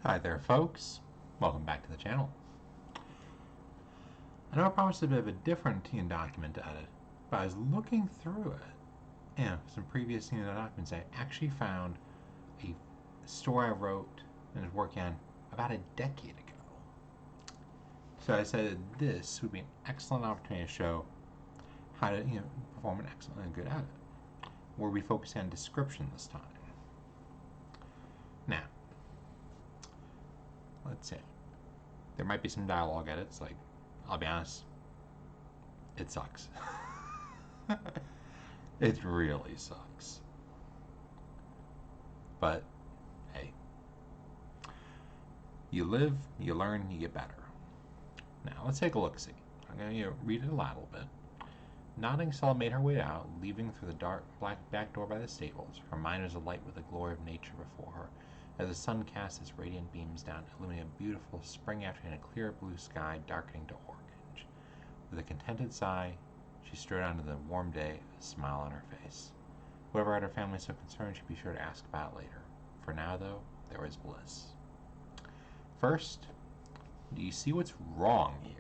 Hi there, folks. Welcome back to the channel. I know I promised a bit of a different document to edit, but I was looking through it, and some previous documents. I actually found a story I wrote and was working on about a decade ago. So I said this would be an excellent opportunity to show how to perform an excellent and good edit, where we focus on description this time. Now, let's see. There might be some dialogue edits, like, I'll be honest, it sucks. It really sucks. But, hey. You live, you learn, you get better. Now, let's take a look-see. I'm going to read it aloud a little bit. Nodding, Stella made her way out, leaving through the dark black back door by the stables. Her mind was alight with the glory of nature before her, as the sun cast its radiant beams down, illuminating a beautiful spring afternoon in a clear blue sky darkening to orange. With a contented sigh, she strode out into the warm day, a smile on her face. Whoever had her family so concerned should be sure to ask about it later. For now, though, there was bliss. First, do you see what's wrong here?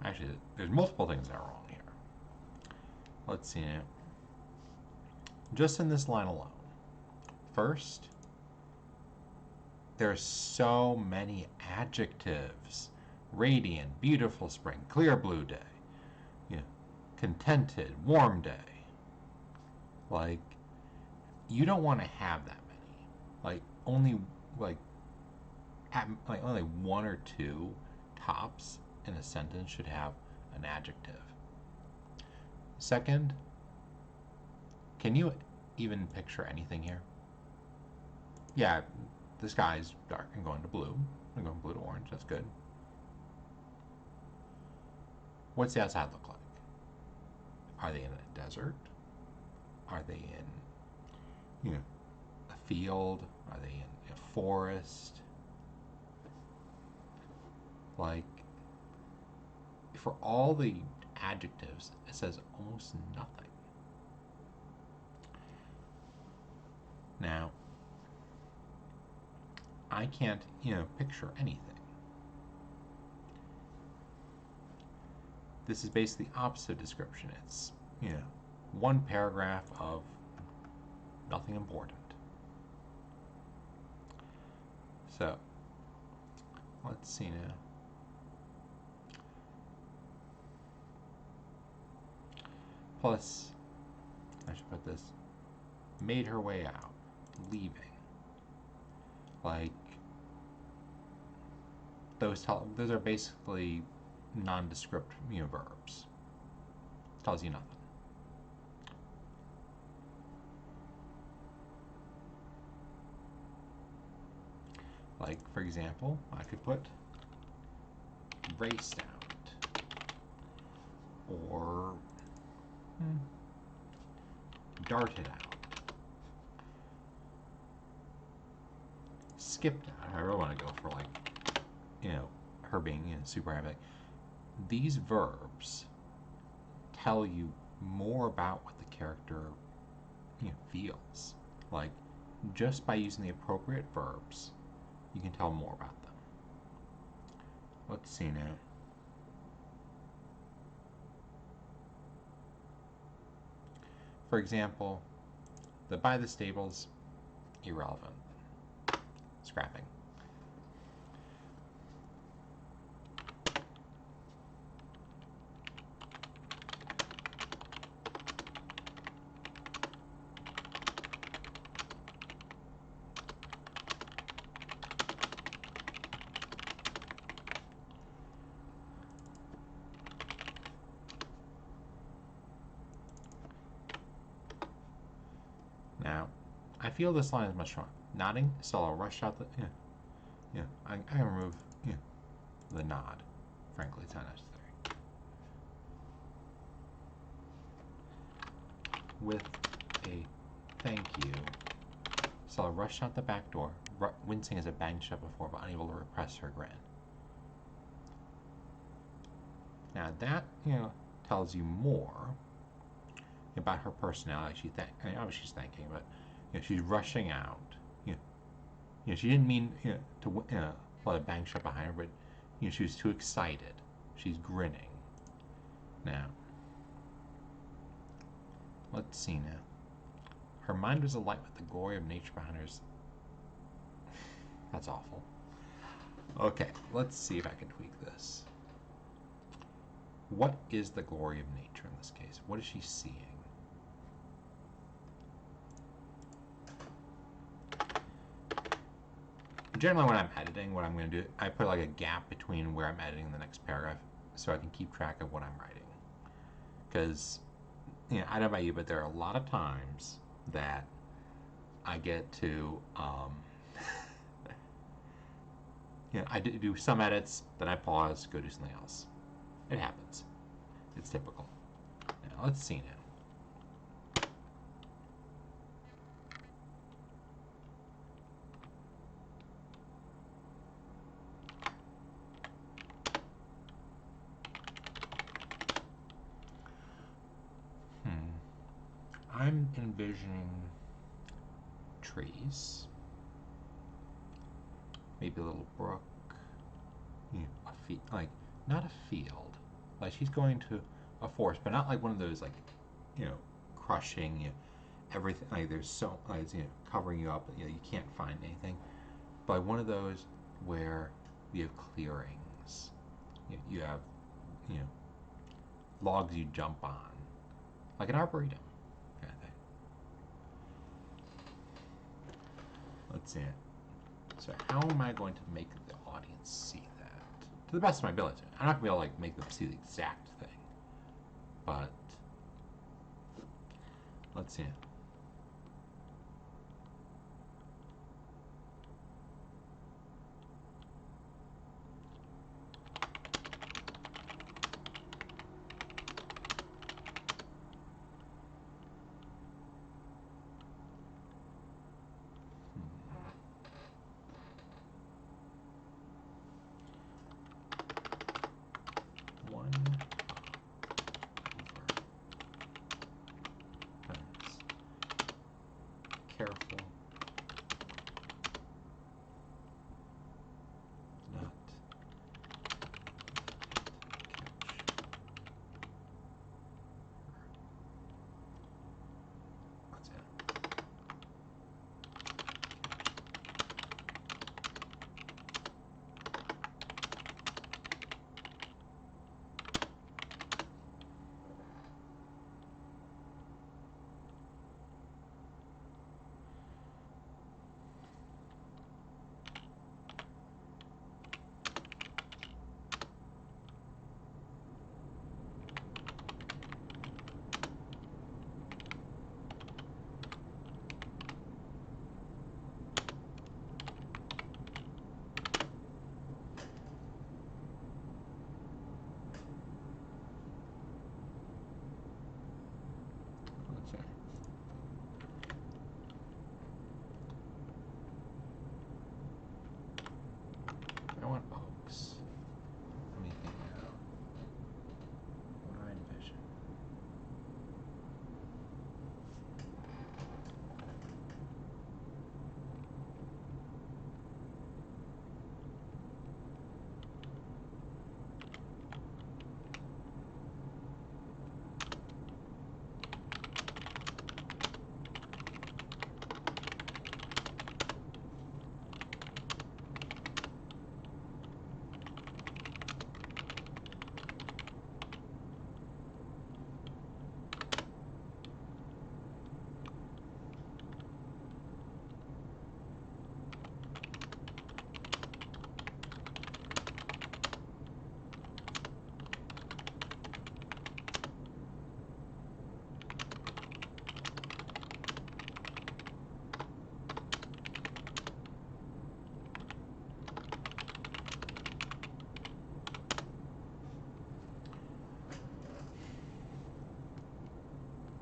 Actually, there's multiple things that are wrong here. Let's see now. Just in this line alone. First, there's so many adjectives. Radiant, beautiful spring, clear blue day, contented, warm day. Like, you don't want to have that many. Only one or two tops in a sentence should have an adjective. Second, can you even picture anything here? Yeah, the sky's dark and going to blue. I'm going blue to orange. That's good. What's the outside look like? Are they in a desert? Are they in, a field? Are they in a forest? Like, for all the adjectives, it says almost nothing. Now, I can't, picture anything. This is basically the opposite description. It's, one paragraph of nothing important. So, let's see now. Plus, I should put this, made her way out, leaving. Like, those are basically nondescript verbs. Tells you nothing. Like, for example, I could put raced out, or darted out, skipped out. I really want to go for her being super happy. These verbs tell you more about what the character feels. Like, just by using the appropriate verbs, you can tell more about them. Let's see now. For example, the by the stables, irrelevant. Scrapping. Now, I feel this line is much stronger. Nodding, Stella rushed out the. I can remove the nod. Frankly, it's not necessary. With a thank you, Stella rushed out the back door, wincing as it banged shut before, but unable to repress her grin. Now that tells you more about her personality. Obviously she's thinking, but she's rushing out, She didn't mean to let a bang shut behind her, but she was too excited. She's grinning. Now, let's see now. Her mind was alight with the glory of nature behind her. That's awful. Okay, let's see if I can tweak this. What is the glory of nature in this case? What is she seeing? Generally, when I'm editing, what I'm going to do, I put like a gap between where I'm editing the next paragraph so I can keep track of what I'm writing. Because, I don't know about you, but there are a lot of times that I get to, I do some edits, then I pause, go do something else. It happens. It's typical. Now, let's see now. I'm envisioning trees, maybe a little brook, like not a field, like she's going to a forest, but not like one of those like, crushing, everything. Like there's so like covering you up, you can't find anything. But one of those where you have clearings, you have, logs you jump on, like an arboretum. Let's see it. So how am I going to make the audience see that? To the best of my ability. I'm not going to be able to make them see the exact thing. But let's see it. Careful not catch. What's that? I want oaks. Let me think now. What do I envision?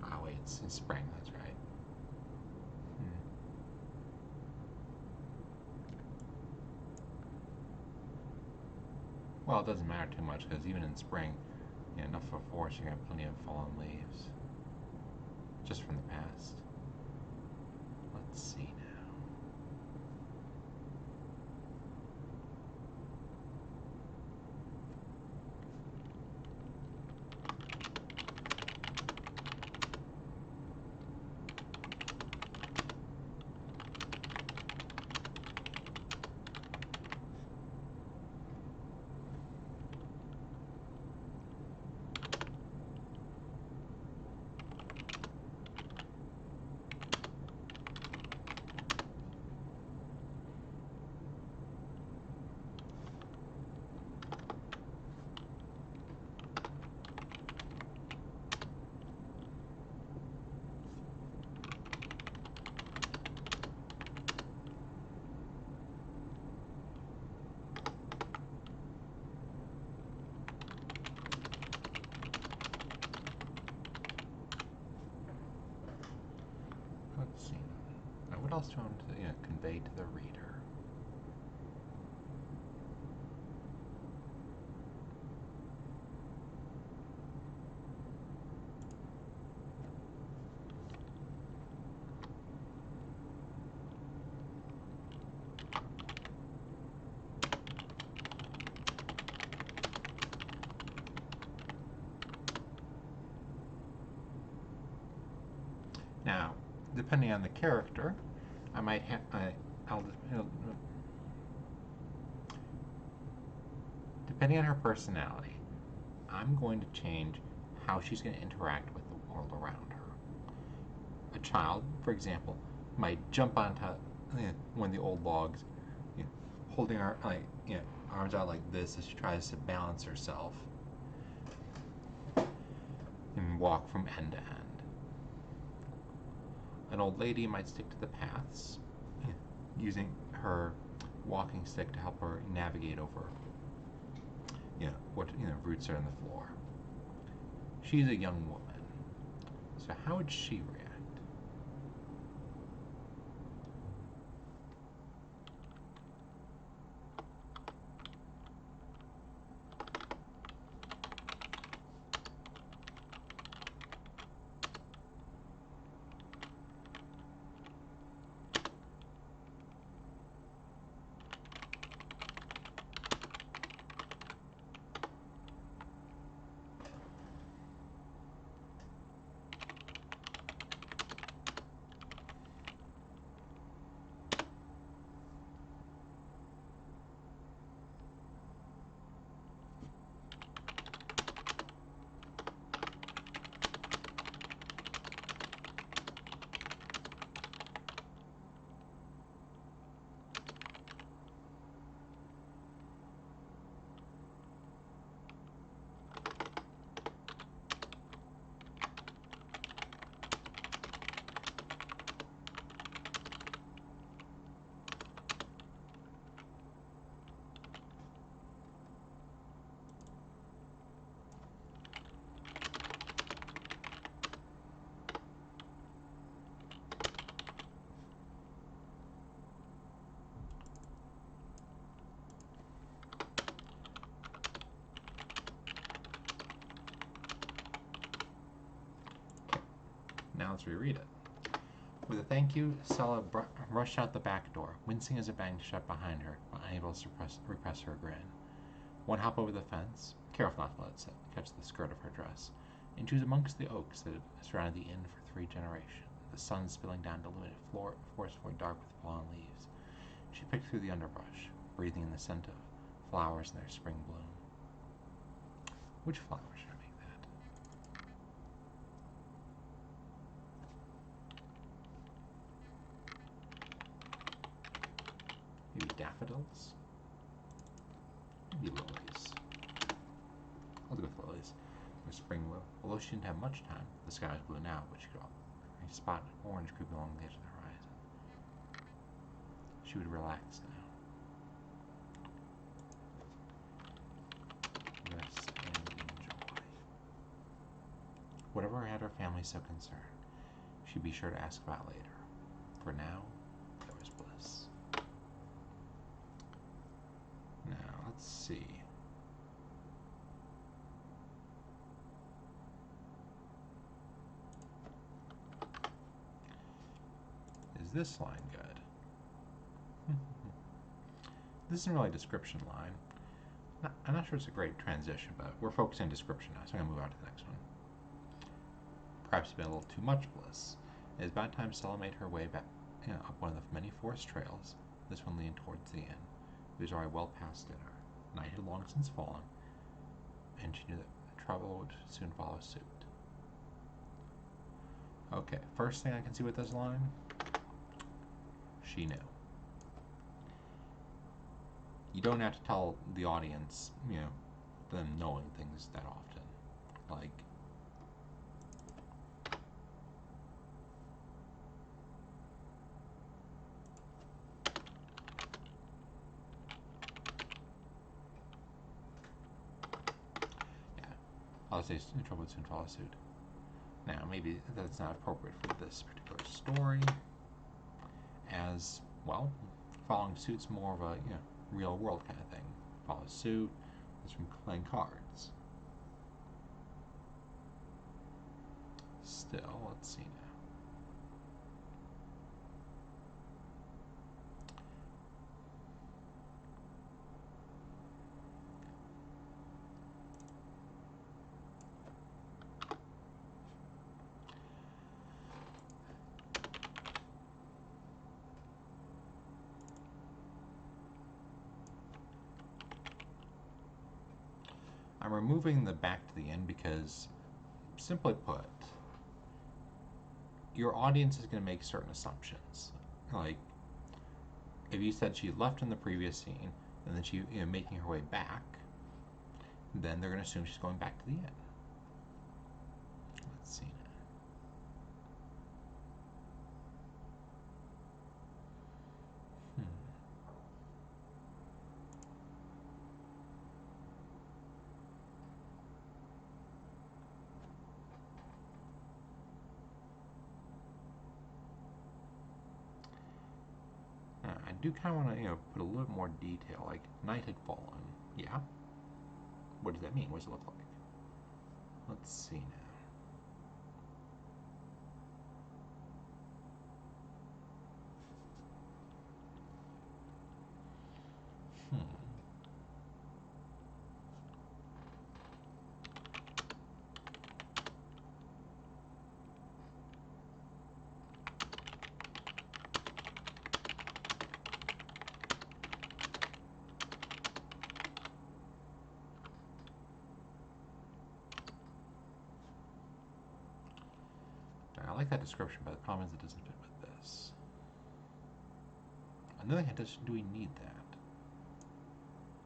Oh wait, it's spring, that's right. Well, it doesn't matter too much because even in spring, enough of a forest, you're going to have plenty of fallen leaves. Just from the past. Let's see now. what else do you want to convey to the reader? Now, depending on the character, I might have, depending on her personality, I'm going to change how she's going to interact with the world around her. A child, for example, might jump onto one of the old logs, holding her arms out like this as she tries to balance herself and walk from end to end. An old lady might stick to the paths, using her walking stick to help her navigate over what roots are in the floor. She's a young woman, so how would she react? Now let's reread it. With a thank you, Stella rushed out the back door, wincing as it banged shut behind her, unable to repress her grin. One hop over the fence, careful not to let it catch the skirt of her dress, and she was amongst the oaks that had surrounded the inn for 3 generations, the sun spilling down to illuminate forest floor dark with fallen leaves. She picked through the underbrush, breathing in the scent of flowers in their spring bloom. Which flowers should I make that? Maybe daffodils? Maybe lilies. I'll go with lilies. Or spring blue. Although she didn't have much time, the sky was blue now, but she could spot an orange creeping along the edge of the horizon. She would relax now. Rest and enjoy. Whatever had her family so concerned, she'd be sure to ask about later. For now, there was bliss. Now, let's see. Is this line good? This isn't really a description line. I'm not sure it's a great transition, but we're focusing on description now, so I'm going to move on to the next one. Perhaps it's been a little too much bliss. It is about time Stella made her way back up one of the many forest trails, this one leading towards the inn. It was already well past dinner. Night had long since fallen, and she knew that trouble would soon follow suit. Okay, first thing I can see with this line, she knew. You don't have to tell the audience, them knowing things that often. Like, yeah, I'll say trouble would soon follow suit. Now, maybe that's not appropriate for this particular story. as well. Following suit's more of a real world kind of thing. Follow suit is from playing cards. Still, let's see now. I'm removing the back to the end because, simply put, your audience is going to make certain assumptions. Like, if you said she left in the previous scene and then she making her way back, then they're going to assume she's going back to the end. Let's see now. I do kind of want to, put a little more detail, like night had fallen. Yeah. What does that mean? What does it look like? Let's see now. I like that description, but the problem is it doesn't fit with this. On the other hand, do we need that?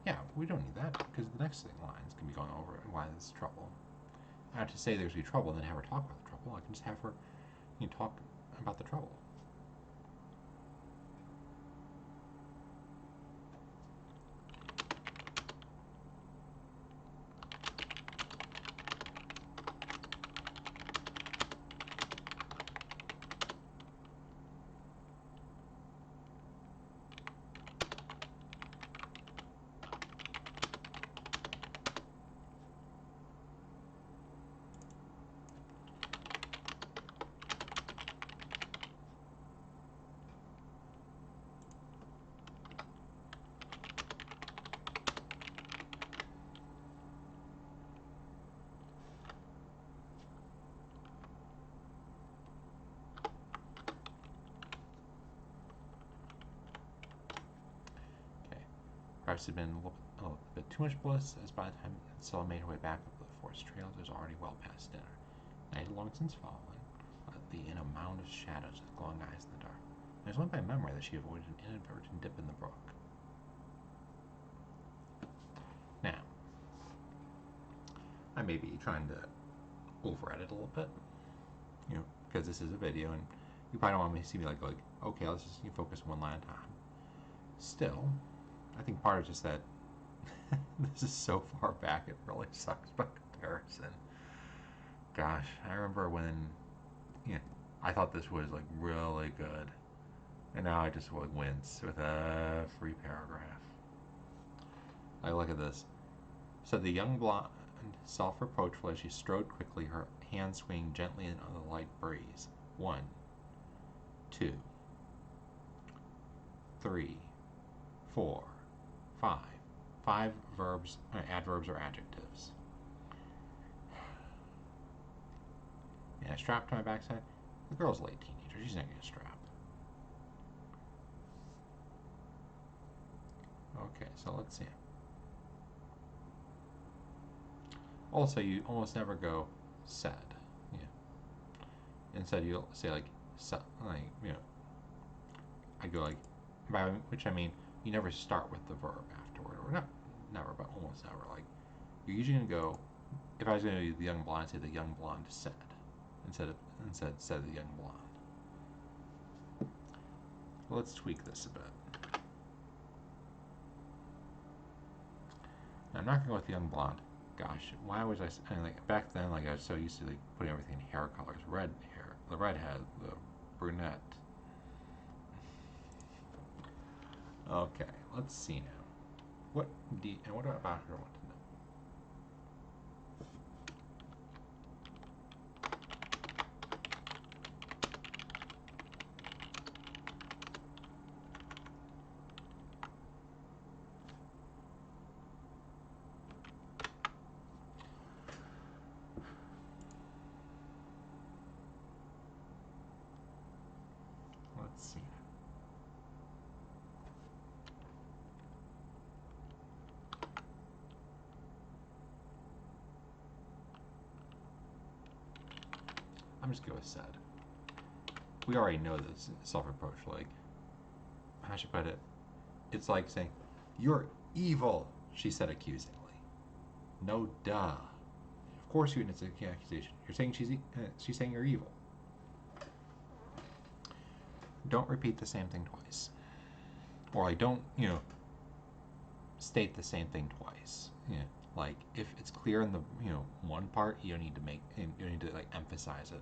Yeah, we don't need that, because the next lines can be going over why there's trouble. I have to say there's going to be trouble and then have her talk about the trouble. I can just have her talk about the trouble. Perhaps it had been a little bit too much bliss, as by the time Stella made her way back up the forest trails, it was already well past dinner. Night had long since fallen, in a mound of shadows with glowing eyes in the dark. It was only by memory that she avoided an inadvertent dip in the brook. Now, I may be trying to over-edit a little bit, because this is a video, and you probably don't want me to see me like, okay, let's just focus one line at a time. Still, I think part of just that this is so far back it really sucks by comparison. Gosh, I remember when I thought this was like really good, and now I just like wince with every paragraph. I look at this. Said the young blonde, self-reproachful as she strode quickly, her hands swinging gently in the light breeze. 1, 2, 3, 4, 5. 5 verbs, adverbs, or adjectives. And a strap to my backside. The girl's a late teenager. She's not going to strap. Okay, so let's see. Also, you almost never go said. Instead, you'll say like I go like, by which I mean you never start with the verb afterward, or not never, but almost never. Like you're usually gonna go. If I was gonna do the young blonde, I'd say the young blonde said instead said the young blonde. Let's tweak this a bit. Now, I'm not gonna go with the young blonde. Gosh, why was I like back then? Like I was so used to like putting everything in hair colors. Red hair, the redhead, the brunette. Okay, let's see now. What and what about her want to know? Let's see. I'm just going with said. We already know this self-reproach. Like, how should I put it? It's like saying, "You're evil," she said accusingly. No, duh. Of course, you it's an accusation. You're saying she's saying you're evil. Don't repeat the same thing twice, or like don't state the same thing twice. Like if it's clear in the one part, you don't need to like emphasize it.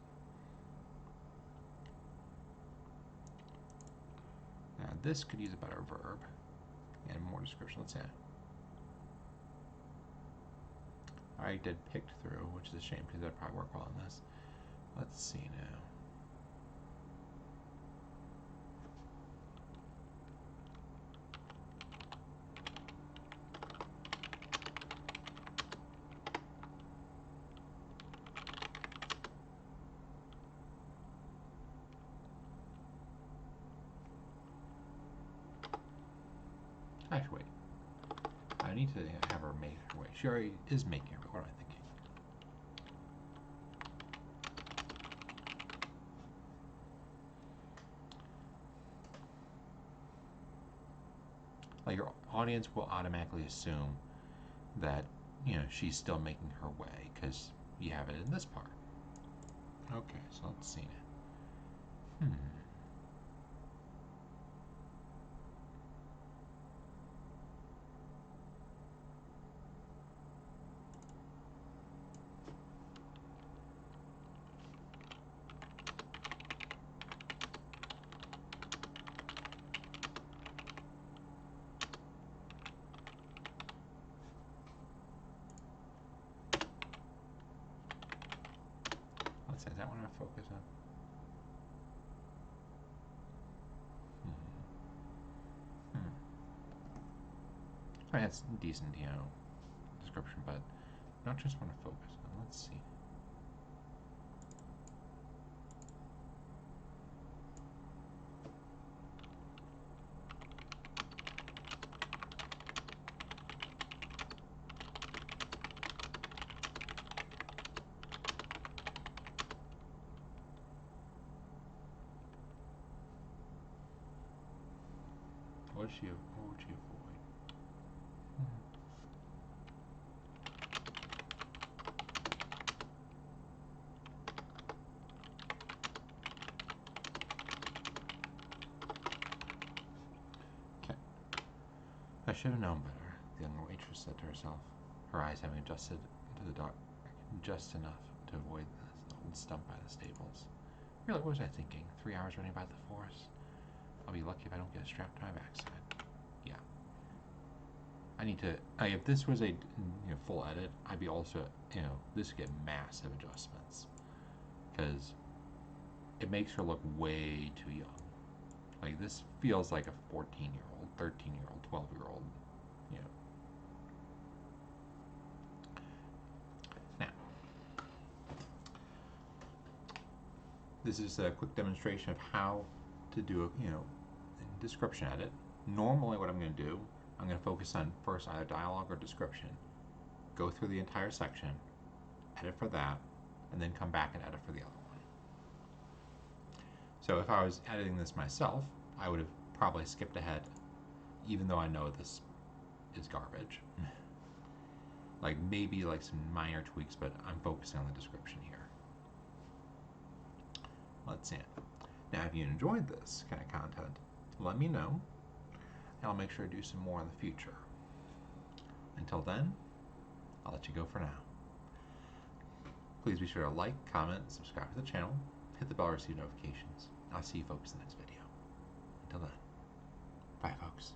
Now this could use a better verb and more description. Let's say I did picked through, which is a shame because that'd probably work well on this. Let's see now. Actually, wait. I need to have her make her way. She already is making her way. What am I thinking? Like your audience will automatically assume that she's still making her way because you have it in this part. Okay, so let's see now. Let's see, is that what I focus on? I mean, it's decent, description, but not just want to focus on. Let's see. What would she avoid? Okay. I should have known better, the young waitress said to herself, her eyes having adjusted to the dark just enough to avoid the old stump by the stables. Really, what was I thinking? 3 hours running by the forest? I'll be lucky if I don't get strapped to my backside. Yeah. I need to. If this was a full edit, I'd be also this would get massive adjustments because it makes her look way too young. Like this feels like a 14-year-old, 13-year-old, 12-year-old. You know. Now, this is a quick demonstration of how to do a description edit. Normally, what I'm going to do, I'm going to focus on first either dialogue or description. Go through the entire section, edit for that, and then come back and edit for the other one. So if I was editing this myself, I would have probably skipped ahead, even though I know this is garbage. Like maybe like some minor tweaks, but I'm focusing on the description here. Let's see it. Now, if you enjoyed this kind of content, let me know, and I'll make sure to do some more in the future. Until then, I'll let you go for now. Please be sure to like, comment, subscribe to the channel, hit the bell to receive notifications. I'll see you folks in the next video. Until then, bye folks.